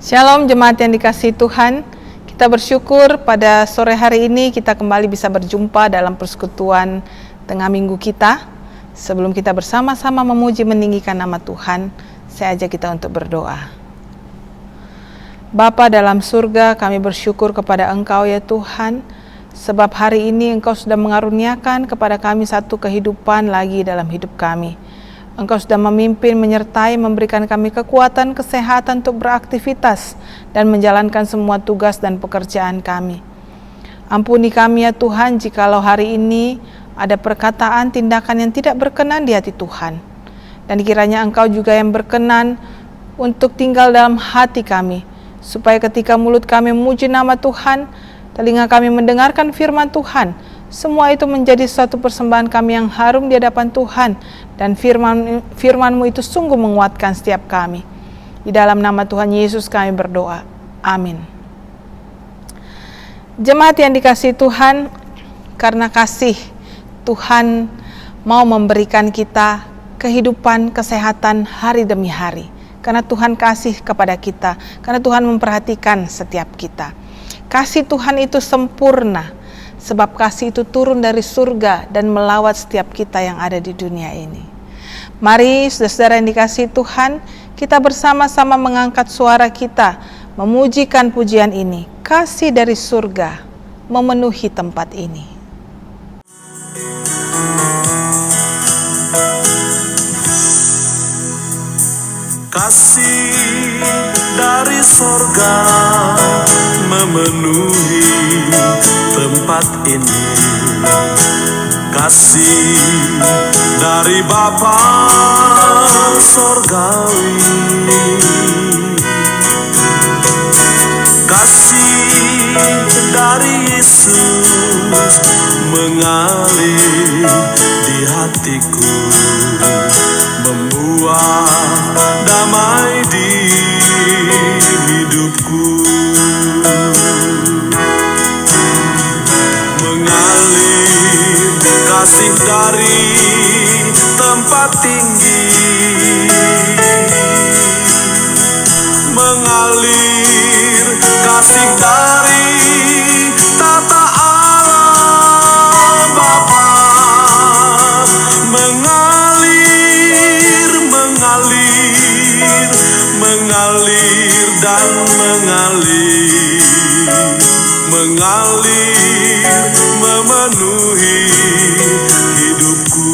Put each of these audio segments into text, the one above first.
Shalom jemaat yang dikasihi Tuhan. Kita bersyukur pada sore hari ini kita kembali bisa berjumpa dalam persekutuan tengah minggu kita. Sebelum kita bersama-sama memuji meninggikan nama Tuhan, saya ajak kita untuk berdoa. Bapa dalam surga, kami bersyukur kepada Engkau ya Tuhan, sebab hari ini Engkau sudah mengaruniakan kepada kami satu kehidupan lagi dalam hidup kami. Engkau sudah memimpin, menyertai, memberikan kami kekuatan, kesehatan untuk beraktivitas dan menjalankan semua tugas dan pekerjaan kami. Ampuni kami ya Tuhan, jikalau hari ini ada perkataan, tindakan yang tidak berkenan di hati Tuhan. Dan kiranya Engkau juga yang berkenan untuk tinggal dalam hati kami, supaya ketika mulut kami memuji nama Tuhan, telinga kami mendengarkan firman Tuhan, semua itu menjadi suatu persembahan kami yang harum di hadapan Tuhan, dan firman-Mu itu sungguh menguatkan setiap kami. Di dalam nama Tuhan Yesus kami berdoa. Amin. Jemaat yang dikasihi Tuhan, karena kasih Tuhan mau memberikan kita kehidupan, kesehatan hari demi hari. Karena Tuhan kasih kepada kita, karena Tuhan memperhatikan setiap kita. Kasih Tuhan itu sempurna, sebab kasih itu turun dari surga dan melawat setiap kita yang ada di dunia ini. Mari saudara-saudara yang dikasihi Tuhan, kita bersama-sama mengangkat suara kita, memujikan pujian ini. Kasih dari surga memenuhi tempat ini. Kasih dari surga memenuhi tempat ini. Kasih dari Bapa surgawi. Kasih dari Yesus mengalir di hatiku, membuat damai di hidupku. Mengalir kasih dari tempat tinggi, mengalir kasih dari tata Allah Bapa, mengalir dan mengalir memenuhi hidupku.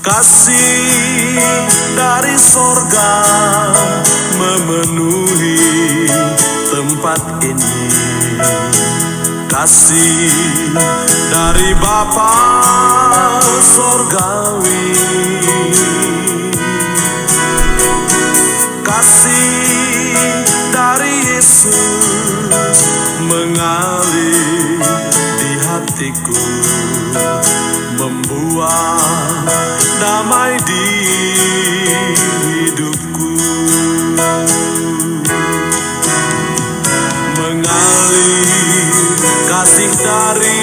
Kasih dari sorga memenuhi tempat ini. Kasih dari Bapa surgawi. Kasih dari Yesus mengalir di hatiku, membuat damai di hidupku. Mengalir kasih dari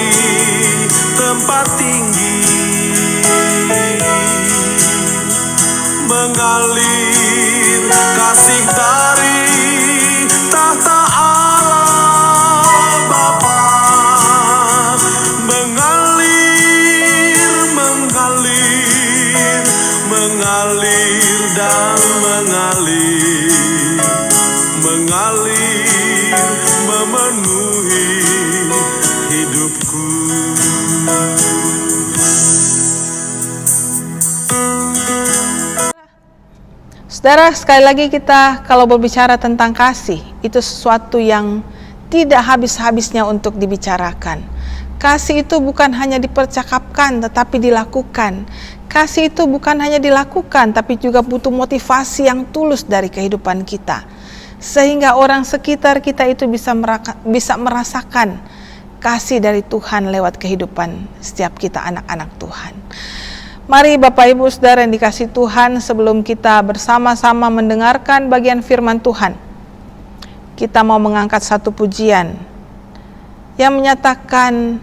tempat tinggi, mengalir kasih dari tahta Allah Bapa, mengalir dan mengalir memenuhi hidupku. Saudara, sekali lagi kita kalau berbicara tentang kasih, itu sesuatu yang tidak habis-habisnya untuk dibicarakan. Kasih itu bukan hanya dipercakapkan, tetapi dilakukan. Kasih itu bukan hanya dilakukan, tapi juga butuh motivasi yang tulus dari kehidupan kita. Sehingga orang sekitar kita itu bisa merasakan kasih dari Tuhan lewat kehidupan setiap kita anak-anak Tuhan. Mari Bapak Ibu Saudara yang dikasihi Tuhan, sebelum kita bersama-sama mendengarkan bagian firman Tuhan, kita mau mengangkat satu pujian yang menyatakan,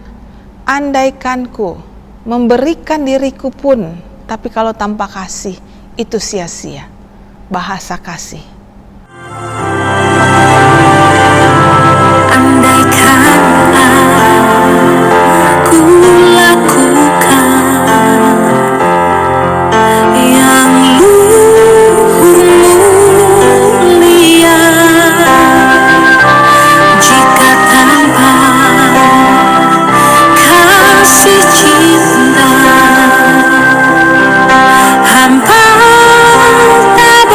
andaikanku memberikan diriku pun, tapi kalau tanpa kasih itu sia-sia. bahasa kasih. Andaikan aku lakukan yang luhur mulia, jika tanpa kasih cinta hamba tak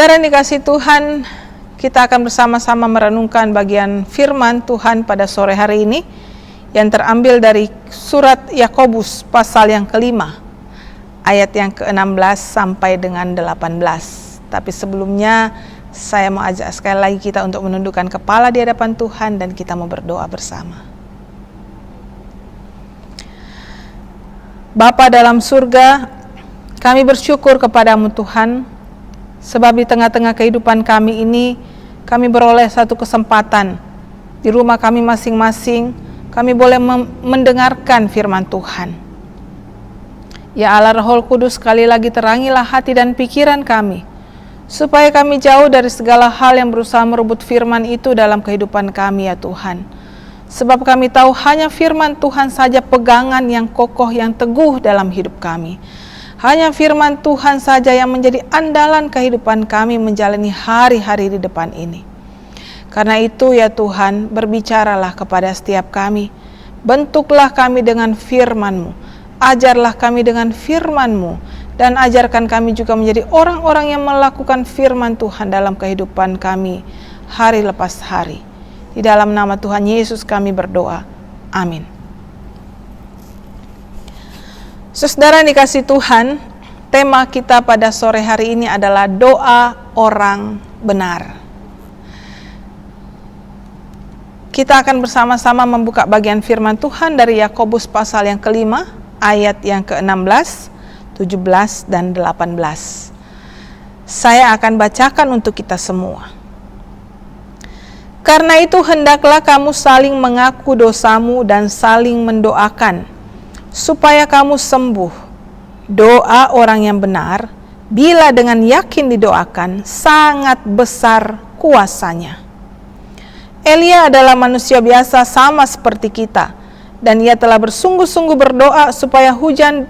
Saudara yang dikasihi Tuhan, kita akan bersama-sama merenungkan bagian firman Tuhan pada sore hari ini yang terambil dari surat Yakobus pasal yang kelima, ayat yang ke-16 sampai dengan 18. Tapi sebelumnya saya mau ajak sekali lagi kita untuk menundukkan kepala di hadapan Tuhan dan kita mau berdoa bersama. Bapa dalam surga, kami bersyukur kepadamu Tuhan, sebab di tengah-tengah kehidupan kami ini, kami beroleh satu kesempatan. Di rumah kami masing-masing, kami boleh mendengarkan firman Tuhan. Ya Allah Roh Kudus, sekali lagi terangilah hati dan pikiran kami, supaya kami jauh dari segala hal yang berusaha merebut firman itu dalam kehidupan kami ya Tuhan. Sebab kami tahu hanya firman Tuhan saja pegangan yang kokoh, yang teguh dalam hidup kami. Hanya firman Tuhan saja yang menjadi andalan kehidupan kami menjalani hari-hari di depan ini. Karena itu ya Tuhan, berbicaralah kepada setiap kami. Bentuklah kami dengan firman-Mu. Ajarlah kami dengan firman-Mu. Dan ajarkan kami juga menjadi orang-orang yang melakukan firman Tuhan dalam kehidupan kami hari lepas hari. Di dalam nama Tuhan Yesus kami berdoa. Amin. Saudara yang dikasihi Tuhan, tema kita pada sore hari ini adalah doa orang benar. Kita akan bersama-sama membuka bagian firman Tuhan dari Yakobus pasal yang kelima, ayat yang ke-16, 17, dan 18. Saya akan bacakan untuk kita semua. Karena itu hendaklah kamu saling mengaku dosamu dan saling mendoakan, supaya kamu sembuh. Doa orang yang benar, bila dengan yakin didoakan, sangat besar kuasanya. Elia adalah manusia biasa sama seperti kita, dan ia telah bersungguh-sungguh berdoa supaya hujan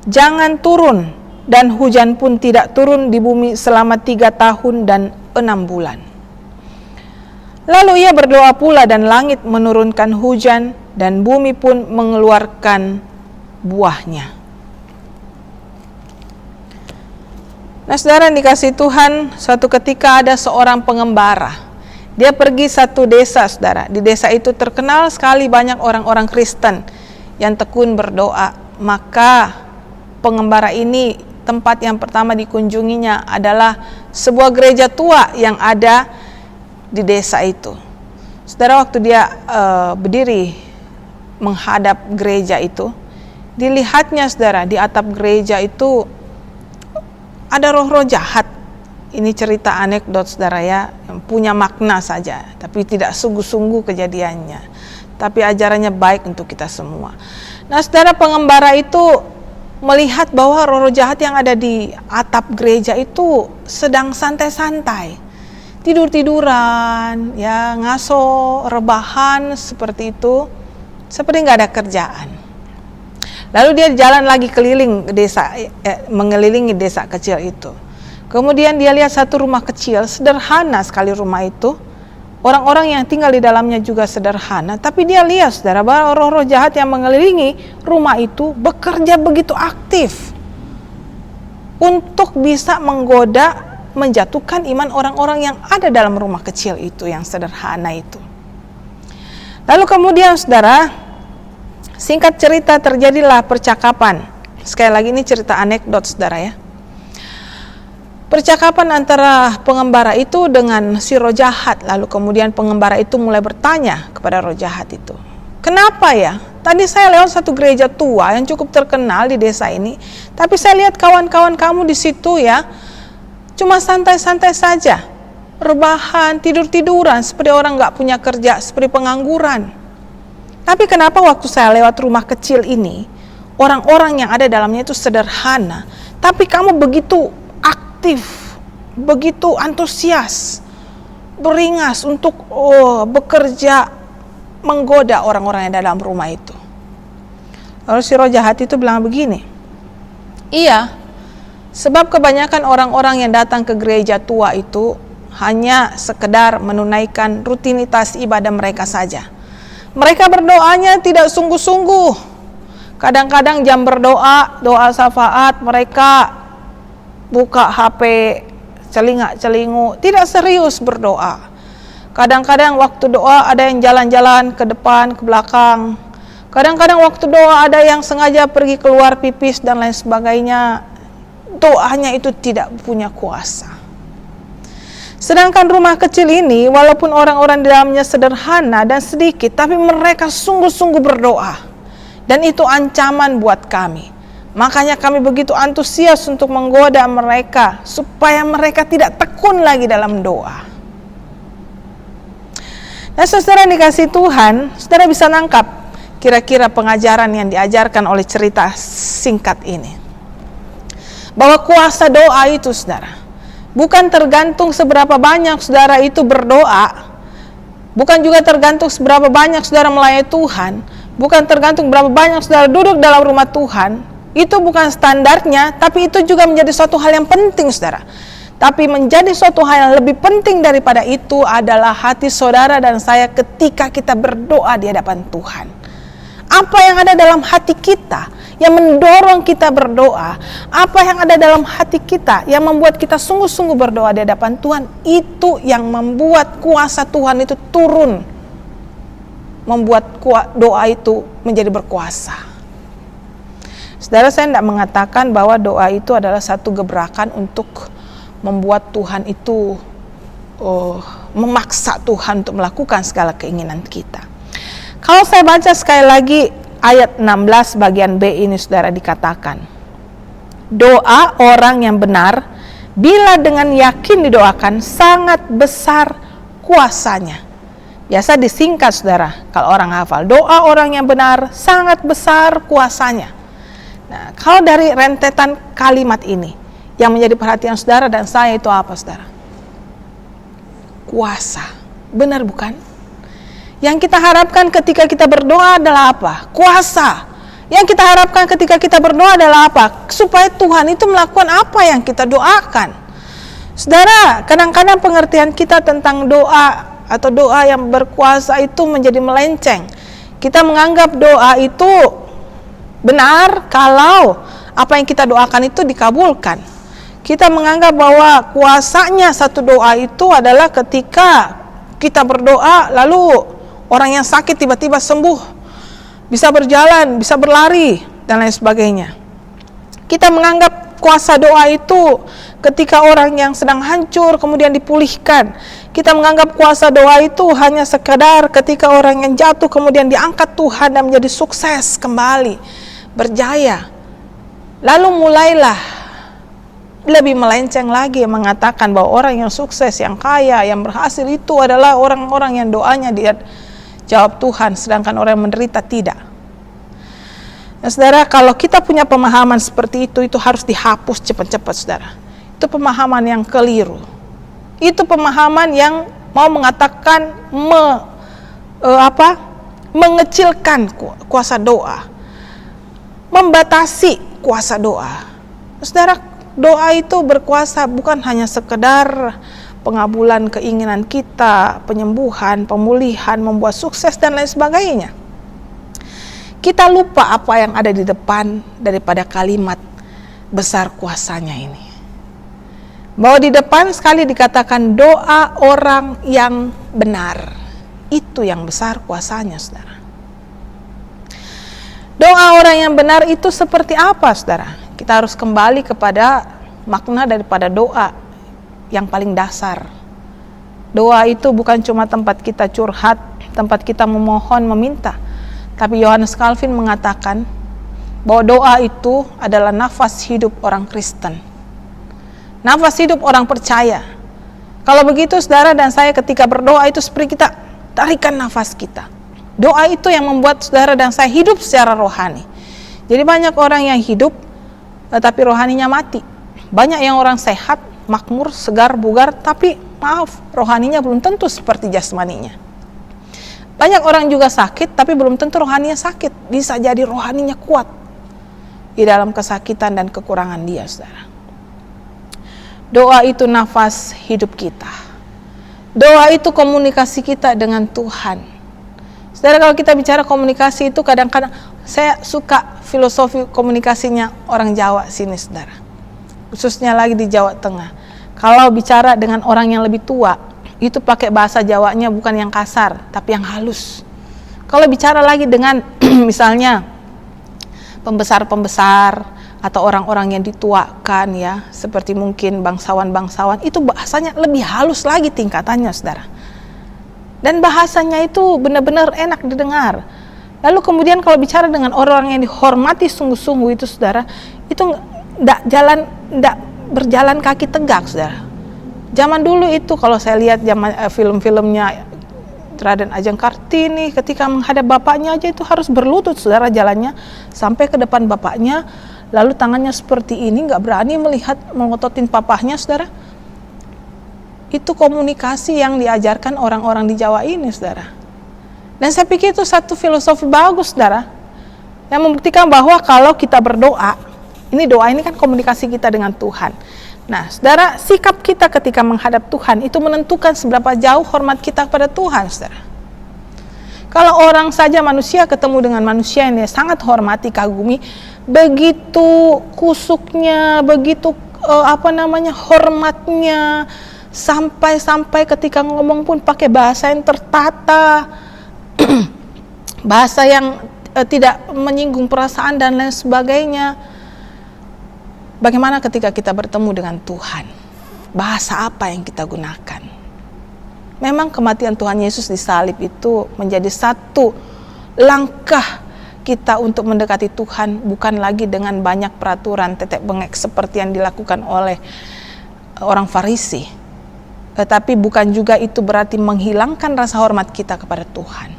jangan turun, dan hujan pun tidak turun di bumi selama 3 tahun dan 6 bulan. Lalu ia berdoa pula dan langit menurunkan hujan, dan bumi pun mengeluarkan buahnya. Nah saudara yang dikasihi Tuhan, suatu ketika ada seorang pengembara. Dia pergi satu desa saudara. Di desa itu terkenal sekali banyak orang-orang Kristen yang tekun berdoa. Maka pengembara ini, tempat yang pertama dikunjunginya adalah sebuah gereja tua yang ada di desa itu. Saudara, waktu dia berdiri menghadap gereja itu, dilihatnya saudara, di atap gereja itu ada roh-roh jahat. Ini cerita anekdot saudara ya, yang punya makna saja, tapi tidak sungguh-sungguh kejadiannya, tapi ajarannya baik untuk kita semua. Nah saudara, pengembara itu melihat bahwa roh-roh jahat yang ada di atap gereja itu sedang santai-santai, tidur-tiduran, ya, ngaso, rebahan seperti itu, seperti nggak ada kerjaan. Lalu dia jalan lagi keliling desa, mengelilingi desa kecil itu. Kemudian dia lihat satu rumah kecil, sederhana sekali rumah itu. Orang-orang yang tinggal di dalamnya juga sederhana. Tapi dia lihat saudara, bahwa roh-roh jahat yang mengelilingi rumah itu bekerja begitu aktif untuk bisa menggoda, menjatuhkan iman orang-orang yang ada dalam rumah kecil itu, yang sederhana itu. Lalu kemudian saudara, singkat cerita terjadilah percakapan. Sekali lagi ini cerita anekdot saudara ya. Percakapan antara pengembara itu dengan si roh jahat. Lalu kemudian pengembara itu mulai bertanya kepada roh jahat itu, kenapa ya? Tadi saya lewat satu gereja tua yang cukup terkenal di desa ini, tapi saya lihat kawan-kawan kamu di situ ya, cuma santai-santai saja, rebahan, tidur-tiduran, seperti orang nggak punya kerja, seperti pengangguran. Tapi kenapa waktu saya lewat rumah kecil ini, orang-orang yang ada dalamnya itu sederhana, tapi kamu begitu aktif, begitu antusias, beringas untuk bekerja, menggoda orang-orang yang dalam rumah itu. Lalu si roh jahat itu bilang begini, iya, sebab kebanyakan orang-orang yang datang ke gereja tua itu hanya sekedar menunaikan rutinitas ibadah mereka saja. Mereka berdoanya tidak sungguh-sungguh. Kadang-kadang jam berdoa, doa syafaat, mereka buka HP celingak-celingu, tidak serius berdoa. Kadang-kadang waktu doa ada yang jalan-jalan ke depan, ke belakang. Kadang-kadang waktu doa ada yang sengaja pergi keluar pipis dan lain sebagainya. Doanya itu tidak punya kuasa. Sedangkan rumah kecil ini, walaupun orang-orang di dalamnya sederhana dan sedikit, tapi mereka sungguh-sungguh berdoa. Dan itu ancaman buat kami. Makanya kami begitu antusias untuk menggoda mereka, supaya mereka tidak tekun lagi dalam doa. Nah, saudara dikasih Tuhan, saudara bisa nangkap kira-kira pengajaran yang diajarkan oleh cerita singkat ini. Bahwa kuasa doa itu, saudara, bukan tergantung seberapa banyak saudara itu berdoa, bukan juga tergantung seberapa banyak saudara melayani Tuhan, bukan tergantung berapa banyak saudara duduk dalam rumah Tuhan. Itu bukan standarnya, tapi itu juga menjadi suatu hal yang penting, saudara. Tapi menjadi suatu hal yang lebih penting daripada itu adalah hati saudara dan saya ketika kita berdoa di hadapan Tuhan. Apa yang ada dalam hati kita yang mendorong kita berdoa, apa yang ada dalam hati kita yang membuat kita sungguh-sungguh berdoa di hadapan Tuhan, itu yang membuat kuasa Tuhan itu turun, membuat doa itu menjadi berkuasa. Saudara, saya tidak mengatakan bahwa doa itu adalah satu gebrakan untuk membuat Tuhan itu memaksa Tuhan untuk melakukan segala keinginan kita. Kalau saya baca sekali lagi ayat 16 bagian B ini, saudara, dikatakan, doa orang yang benar bila dengan yakin didoakan sangat besar kuasanya. Biasa disingkat, saudara, kalau orang hafal, doa orang yang benar sangat besar kuasanya. Nah, kalau dari rentetan kalimat ini yang menjadi perhatian saudara dan saya itu apa, saudara? Kuasa. Benar bukan? Yang kita harapkan ketika kita berdoa adalah apa? Kuasa. Yang kita harapkan ketika kita berdoa adalah apa? Supaya Tuhan itu melakukan apa yang kita doakan. Saudara, kadang-kadang pengertian kita tentang doa atau doa yang berkuasa itu menjadi melenceng. Kita menganggap doa itu benar kalau apa yang kita doakan itu dikabulkan. Kita menganggap bahwa kuasanya satu doa itu adalah ketika kita berdoa lalu orang yang sakit tiba-tiba sembuh, bisa berjalan, bisa berlari dan lain sebagainya. Kita menganggap kuasa doa itu ketika orang yang sedang hancur kemudian dipulihkan. Kita menganggap kuasa doa itu hanya sekedar ketika orang yang jatuh kemudian diangkat Tuhan dan menjadi sukses kembali, berjaya. Lalu mulailah lebih melenceng lagi mengatakan bahwa orang yang sukses, yang kaya, yang berhasil itu adalah orang-orang yang doanya dia jawab Tuhan, sedangkan orang yang menderita tidak. Nah, saudara, kalau kita punya pemahaman seperti itu harus dihapus cepat-cepat, saudara. Itu pemahaman yang keliru. Itu pemahaman yang mau mengatakan mengecilkan kuasa doa, membatasi kuasa doa. Saudara, doa itu berkuasa bukan hanya sekedar pengabulan keinginan kita, penyembuhan, pemulihan, membuat sukses dan lain sebagainya. Kita lupa apa yang ada di depan daripada kalimat besar kuasanya ini. Bahwa di depan sekali dikatakan doa orang yang benar. Itu yang besar kuasanya, saudara. Doa orang yang benar itu seperti apa, saudara? Kita harus kembali kepada makna daripada doa yang paling dasar. Doa itu bukan cuma tempat kita curhat, tempat kita memohon, meminta. Tapi Yohanes Calvin mengatakan bahwa doa itu adalah nafas hidup orang Kristen. Nafas hidup orang percaya. Kalau begitu, saudara dan saya ketika berdoa itu seperti kita tarikan nafas kita. Doa itu yang membuat saudara dan saya hidup secara rohani. Jadi banyak orang yang hidup tapi rohaninya mati. Banyak yang orang sehat, makmur, segar, bugar, tapi maaf, rohaninya belum tentu seperti jasmaninya. Banyak orang juga sakit, tapi belum tentu rohaninya sakit. Bisa jadi rohaninya kuat di dalam kesakitan dan kekurangan dia, saudara. Doa itu nafas hidup kita. Doa itu komunikasi kita dengan Tuhan. Saudara, kalau kita bicara komunikasi itu kadang-kadang saya suka filosofi komunikasinya orang Jawa sini, saudara. Khususnya lagi di Jawa Tengah. Kalau bicara dengan orang yang lebih tua, itu pakai bahasa Jawanya bukan yang kasar, tapi yang halus. Kalau bicara lagi dengan misalnya pembesar-pembesar atau orang-orang yang dituakan ya, seperti mungkin bangsawan-bangsawan, itu bahasanya lebih halus lagi tingkatannya, saudara. Dan bahasanya itu benar-benar enak didengar. Lalu kemudian kalau bicara dengan orang yang dihormati sungguh-sungguh itu, saudara, itu tidak berjalan kaki tegak, saudara. Zaman dulu itu kalau saya lihat film-filmnya Raden Ajeng Kartini, ketika menghadap bapaknya aja itu harus berlutut, saudara, jalannya sampai ke depan bapaknya, lalu tangannya seperti ini, nggak berani melihat mengototin papahnya, saudara. Itu komunikasi yang diajarkan orang-orang di Jawa ini, saudara. Dan saya pikir itu satu filosofi bagus, saudara, yang membuktikan bahwa kalau kita berdoa, doa ini kan komunikasi kita dengan Tuhan. Nah, saudara, sikap kita ketika menghadap Tuhan itu menentukan seberapa jauh hormat kita kepada Tuhan, saudara. Kalau orang saja manusia ketemu dengan manusia yang dia sangat hormati, kagumi, begitu kusuknya, begitu hormatnya, sampai ketika ngomong pun pakai bahasa yang tertata, bahasa yang tidak menyinggung perasaan dan lain sebagainya. Bagaimana ketika kita bertemu dengan Tuhan? Bahasa apa yang kita gunakan? Memang kematian Tuhan Yesus di salib itu menjadi satu langkah kita untuk mendekati Tuhan, bukan lagi dengan banyak peraturan tetek bengek seperti yang dilakukan oleh orang Farisi. Tetapi bukan juga itu berarti menghilangkan rasa hormat kita kepada Tuhan.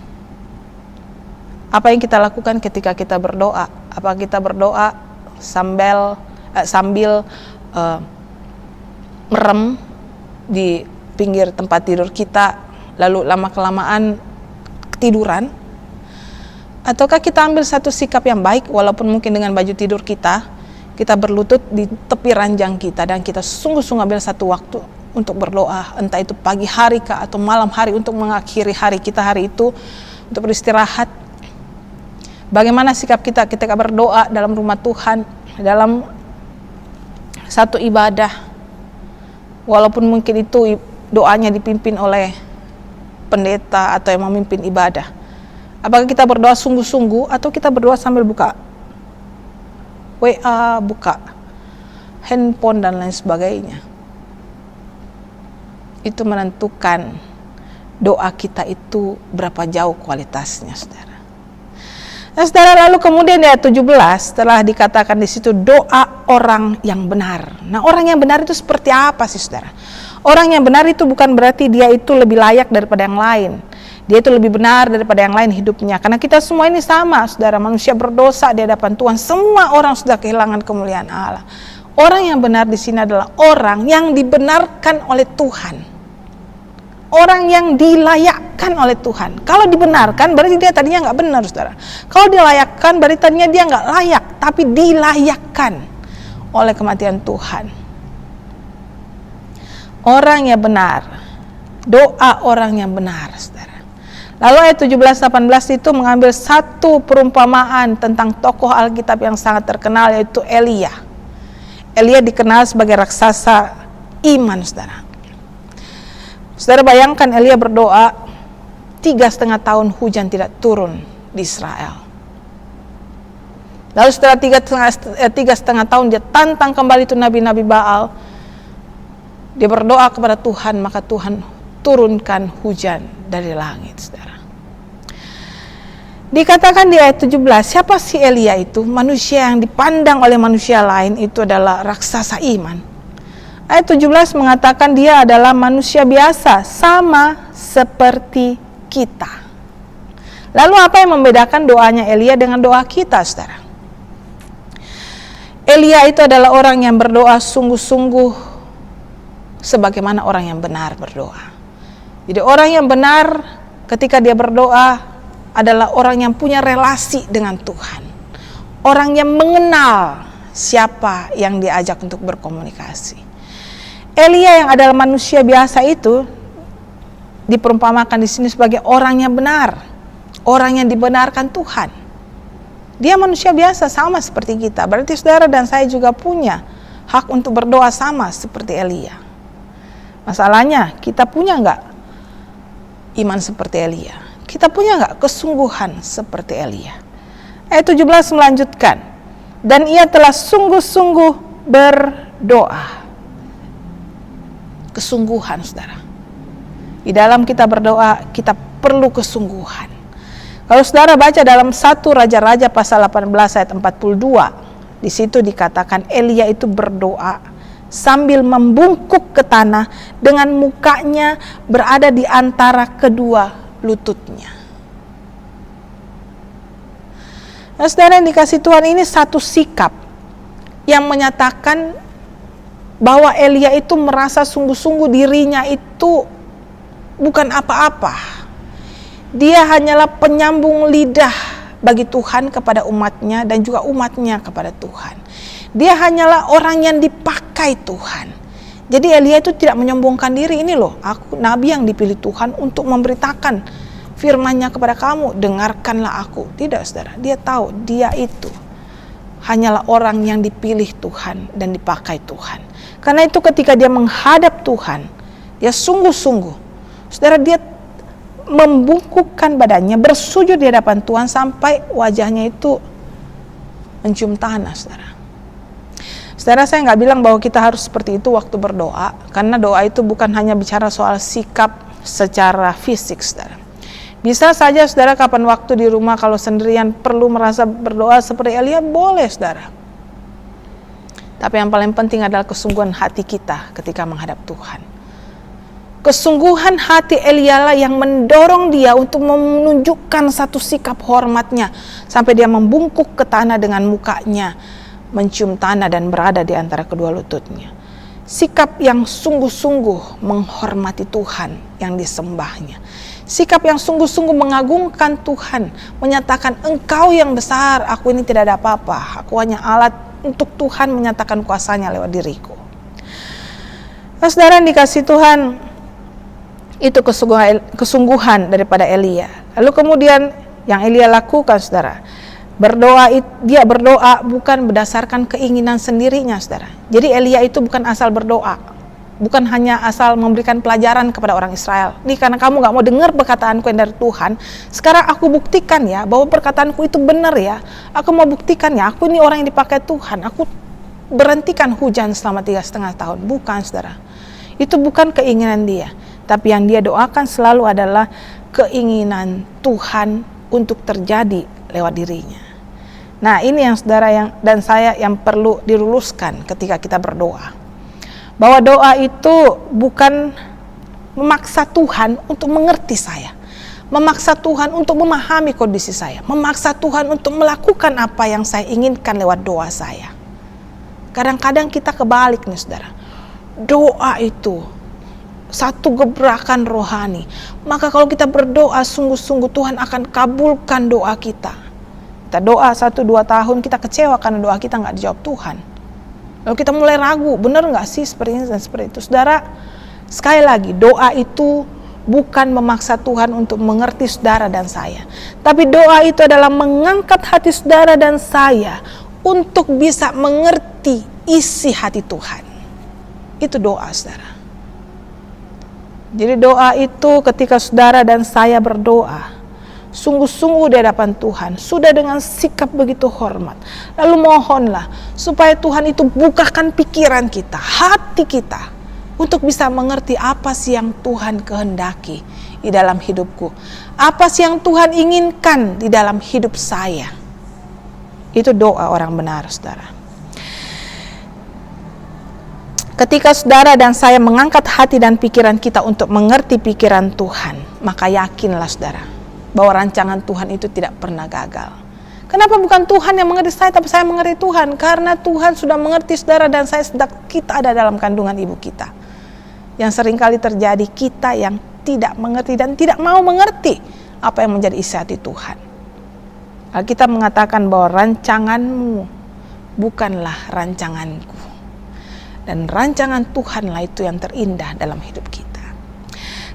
Apa yang kita lakukan ketika kita berdoa? Apa kita berdoa sambil merem di pinggir tempat tidur kita, lalu lama-kelamaan ketiduran? Ataukah kita ambil satu sikap yang baik, walaupun mungkin dengan baju tidur kita berlutut di tepi ranjang kita, dan kita sungguh-sungguh ambil satu waktu untuk berdoa, entah itu pagi hari kah atau malam hari, untuk mengakhiri hari kita hari itu, untuk beristirahat. Bagaimana sikap kita ketika berdoa dalam rumah Tuhan, dalam satu ibadah, walaupun mungkin itu doanya dipimpin oleh pendeta atau yang memimpin ibadah? Apakah kita berdoa sungguh-sungguh atau kita berdoa sambil buka WA, buka handphone dan lain sebagainya? Itu menentukan doa kita itu berapa jauh kualitasnya, saudara. Nah, saudara, lalu kemudian di ayat 17 setelah dikatakan di situ doa orang yang benar. Nah, orang yang benar itu seperti apa sih, saudara? Orang yang benar itu bukan berarti dia itu lebih layak daripada yang lain. Dia itu lebih benar daripada yang lain hidupnya. Karena kita semua ini sama, saudara, manusia berdosa di hadapan Tuhan. Semua orang sudah kehilangan kemuliaan Allah. Orang yang benar di sini adalah orang yang dibenarkan oleh Tuhan. Orang yang dilayakkan oleh Tuhan. Kalau dibenarkan berarti dia tadinya nggak benar, saudara. Kalau dilayakkan berarti tadinya dia nggak layak, tapi dilayakkan oleh kematian Tuhan. Orang yang benar, doa orang yang benar, saudara. Lalu ayat 17-18 itu mengambil satu perumpamaan tentang tokoh Alkitab yang sangat terkenal, yaitu Elia. Elia dikenal sebagai raksasa iman, saudara. Saudara, bayangkan Elia berdoa 3,5 tahun hujan tidak turun di Israel. Lalu setelah 3,5 tahun dia tantang kembali itu nabi-nabi Baal. Dia berdoa kepada Tuhan, maka Tuhan turunkan hujan dari langit, saudara. Dikatakan di ayat 17, siapa si Elia itu? Manusia yang dipandang oleh manusia lain itu adalah raksasa iman. Ayat 17 mengatakan dia adalah manusia biasa, sama seperti kita. Lalu apa yang membedakan doanya Elia dengan doa kita, saudara? Elia itu adalah orang yang berdoa sungguh-sungguh sebagaimana orang yang benar berdoa. Jadi orang yang benar ketika dia berdoa adalah orang yang punya relasi dengan Tuhan. Orang yang mengenal siapa yang diajak untuk berkomunikasi. Elia yang adalah manusia biasa itu diperumpamakan di sini sebagai orang yang benar, orang yang dibenarkan Tuhan. Dia manusia biasa sama seperti kita. Berarti saudara dan saya juga punya hak untuk berdoa sama seperti Elia. Masalahnya, kita punya nggak iman seperti Elia? Kita punya nggak kesungguhan seperti Elia? Ayat 17 melanjutkan, dan ia telah sungguh-sungguh berdoa. Kesungguhan, saudara. Di dalam kita berdoa, kita perlu kesungguhan. Kalau saudara baca dalam 1 Raja-Raja pasal 18 ayat 42, di situ dikatakan Elia itu berdoa sambil membungkuk ke tanah dengan mukanya berada di antara kedua lututnya. Nah, saudara yang dikasih Tuhan, ini satu sikap yang menyatakan bahwa Elia itu merasa sungguh-sungguh dirinya itu bukan apa-apa. Dia hanyalah penyambung lidah bagi Tuhan kepada umatnya dan juga umatnya kepada Tuhan. Dia hanyalah orang yang dipakai Tuhan. Jadi Elia itu tidak menyombongkan diri, ini loh, aku nabi yang dipilih Tuhan untuk memberitakan firman-Nya kepada kamu, dengarkanlah aku. Tidak, saudara, dia tahu dia itu hanyalah orang yang dipilih Tuhan dan dipakai Tuhan. Karena itu ketika dia menghadap Tuhan, dia sungguh-sungguh, saudara, dia membungkukkan badannya, bersujud di hadapan Tuhan sampai wajahnya itu mencium tanah, saudara. Saudara, saya nggak bilang bahwa kita harus seperti itu waktu berdoa, karena doa itu bukan hanya bicara soal sikap secara fisik, saudara. Bisa saja saudara kapan waktu di rumah kalau sendirian perlu merasa berdoa seperti Elia, boleh, saudara. Tapi yang paling penting adalah kesungguhan hati kita ketika menghadap Tuhan. Kesungguhan hati Elia lah yang mendorong dia untuk menunjukkan satu sikap hormatnya sampai dia membungkuk ke tanah dengan mukanya mencium tanah dan berada di antara kedua lututnya. Sikap yang sungguh-sungguh menghormati Tuhan yang disembahnya. Sikap yang sungguh-sungguh mengagungkan Tuhan, menyatakan Engkau yang besar, aku ini tidak ada apa-apa, aku hanya alat untuk Tuhan menyatakan kuasanya lewat diriku. Nah, saudara yang dikasih Tuhan, itu kesungguhan daripada Elia. Lalu kemudian yang Elia lakukan, saudara, dia berdoa bukan berdasarkan keinginan sendirinya, saudara. Jadi Elia itu bukan asal berdoa, bukan hanya asal memberikan pelajaran kepada orang Israel. Nih, karena kamu gak mau dengar perkataanku yang dari Tuhan, sekarang aku buktikan ya bahwa perkataanku itu benar ya. Aku mau buktikan ya, aku ini orang yang dipakai Tuhan. Aku berhentikan hujan selama 3,5 tahun. Bukan, saudara. Itu bukan keinginan dia. Tapi yang dia doakan selalu adalah keinginan Tuhan untuk terjadi lewat dirinya. Nah, ini yang saudara dan saya yang perlu diluluskan ketika kita berdoa. Bahwa doa itu bukan memaksa Tuhan untuk mengerti saya. Memaksa Tuhan untuk memahami kondisi saya. Memaksa Tuhan untuk melakukan apa yang saya inginkan lewat doa saya. Kadang-kadang kita kebalik nih, saudara. Doa itu satu gebrakan rohani. Maka kalau kita berdoa sungguh-sungguh, Tuhan akan kabulkan doa kita. Kita doa 1-2 tahun, kita kecewa karena doa kita gak dijawab Tuhan. Lalu kita mulai ragu, benar gak sih seperti ini dan seperti itu. Saudara, sekali lagi, doa itu bukan memaksa Tuhan untuk mengerti saudara dan saya. Tapi doa itu adalah mengangkat hati saudara dan saya untuk bisa mengerti isi hati Tuhan. Itu doa, saudara. Jadi doa itu ketika saudara dan saya berdoa, sungguh-sungguh di hadapan Tuhan, sudah dengan sikap begitu hormat. Lalu mohonlah supaya Tuhan itu bukakan pikiran kita, hati kita, untuk bisa mengerti apa sih yang Tuhan kehendaki di dalam hidupku. Apa sih yang Tuhan inginkan di dalam hidup saya. Itu doa orang benar, saudara. Ketika saudara dan saya mengangkat hati dan pikiran kita untuk mengerti pikiran Tuhan, maka yakinlah, saudara, bahwa rancangan Tuhan itu tidak pernah gagal. Kenapa bukan Tuhan yang mengerti saya, tapi saya mengerti Tuhan? Karena Tuhan sudah mengerti saudara dan saya sejak kita ada dalam kandungan ibu kita. Yang seringkali terjadi, kita yang tidak mengerti dan tidak mau mengerti apa yang menjadi isi hati Tuhan. Alkitab mengatakan bahwa rancanganmu bukanlah rancanganku. Dan rancangan Tuhanlah itu yang terindah dalam hidup kita.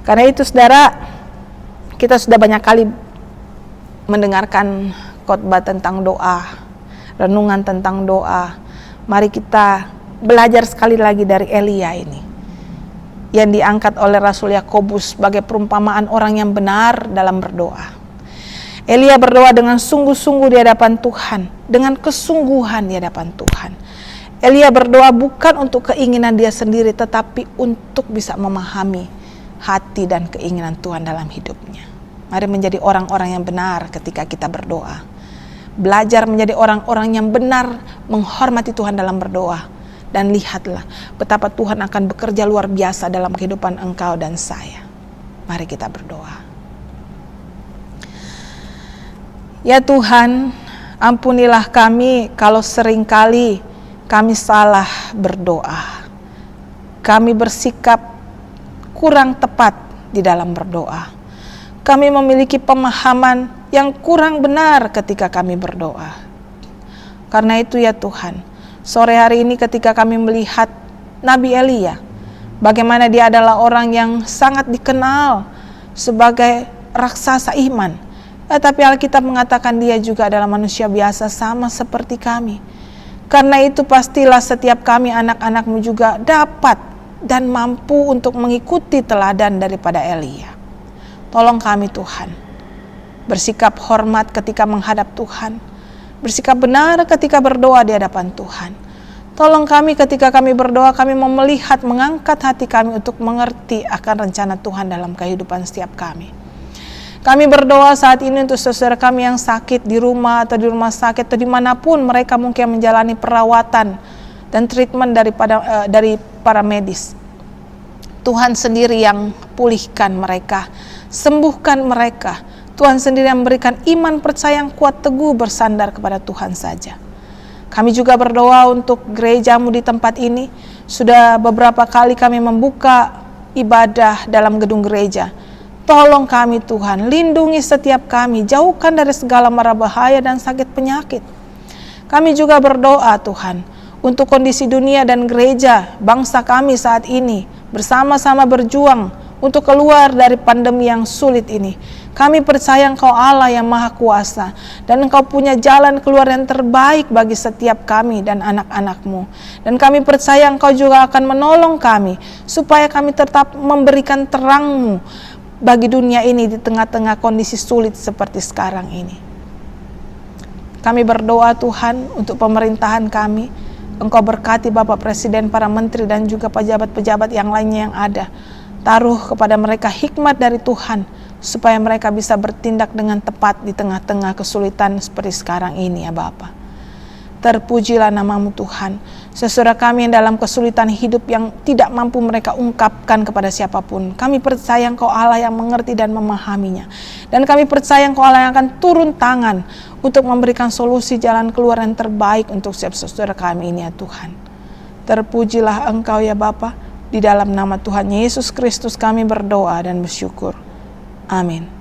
Karena itu, saudara, kita sudah banyak kali mendengarkan khotbah tentang doa, renungan tentang doa. Mari kita belajar sekali lagi dari Elia ini. yang diangkat oleh Rasul Yakobus sebagai perumpamaan orang yang benar dalam berdoa. Elia berdoa dengan sungguh-sungguh di hadapan Tuhan, dengan kesungguhan di hadapan Tuhan. Elia berdoa bukan untuk keinginan dia sendiri, tetapi untuk bisa memahami hati dan keinginan Tuhan dalam hidupnya. Mari menjadi orang-orang yang benar ketika kita berdoa. Belajar menjadi orang-orang yang benar, menghormati Tuhan dalam berdoa. Dan lihatlah betapa Tuhan akan bekerja luar biasa dalam kehidupan engkau dan saya. Mari kita berdoa. Ya Tuhan, ampunilah kami kalau seringkali kami salah berdoa. Kami bersikap kurang tepat di dalam berdoa. Kami memiliki pemahaman yang kurang benar ketika kami berdoa. Karena itu ya Tuhan, sore hari ini ketika kami melihat Nabi Elia, bagaimana dia adalah orang yang sangat dikenal sebagai raksasa iman. Tetapi Alkitab mengatakan dia juga adalah manusia biasa sama seperti kami. Karena itu pastilah setiap kami anak-anakmu juga dapat dan mampu untuk mengikuti teladan daripada Elia. Tolong kami Tuhan, bersikap hormat ketika menghadap Tuhan, bersikap benar ketika berdoa di hadapan Tuhan. Tolong kami ketika kami berdoa, kami mau melihat, mengangkat hati kami untuk mengerti akan rencana Tuhan dalam kehidupan setiap kami. Kami berdoa saat ini untuk saudara kami yang sakit di rumah atau di rumah sakit atau dimanapun mereka mungkin menjalani perawatan dan treatment dari para medis. Tuhan sendiri yang pulihkan mereka, sembuhkan mereka. Tuhan sendiri yang memberikan iman percaya yang kuat teguh bersandar kepada Tuhan saja. Kami juga berdoa untuk gerejamu di tempat ini. Sudah beberapa kali kami membuka ibadah dalam gedung gereja. Tolong kami Tuhan, lindungi setiap kami, jauhkan dari segala mara bahaya dan sakit penyakit. Kami juga berdoa Tuhan, untuk kondisi dunia dan gereja, bangsa kami saat ini, bersama-sama berjuang untuk keluar dari pandemi yang sulit ini. Kami percaya Engkau Allah yang Maha Kuasa, dan Engkau punya jalan keluar yang terbaik bagi setiap kami dan anak-anak-Mu. Dan kami percaya Engkau juga akan menolong kami, supaya kami tetap memberikan terang-Mu bagi dunia ini di tengah-tengah kondisi sulit seperti sekarang ini. Kami berdoa Tuhan untuk pemerintahan kami. Engkau berkati Bapak Presiden, para menteri dan juga pejabat-pejabat yang lainnya yang ada. Taruh kepada mereka hikmat dari Tuhan supaya mereka bisa bertindak dengan tepat di tengah-tengah kesulitan seperti sekarang ini ya Bapa. Terpujilah namamu Tuhan. Saudara kami yang dalam kesulitan hidup yang tidak mampu mereka ungkapkan kepada siapapun, kami percaya Engkau Allah yang mengerti dan memahaminya. Dan kami percaya Engkau Allah yang akan turun tangan untuk memberikan solusi jalan keluar yang terbaik untuk setiap saudara kami ini ya Tuhan. Terpujilah Engkau ya Bapa. Di dalam nama Tuhan Yesus Kristus kami berdoa dan bersyukur. Amin.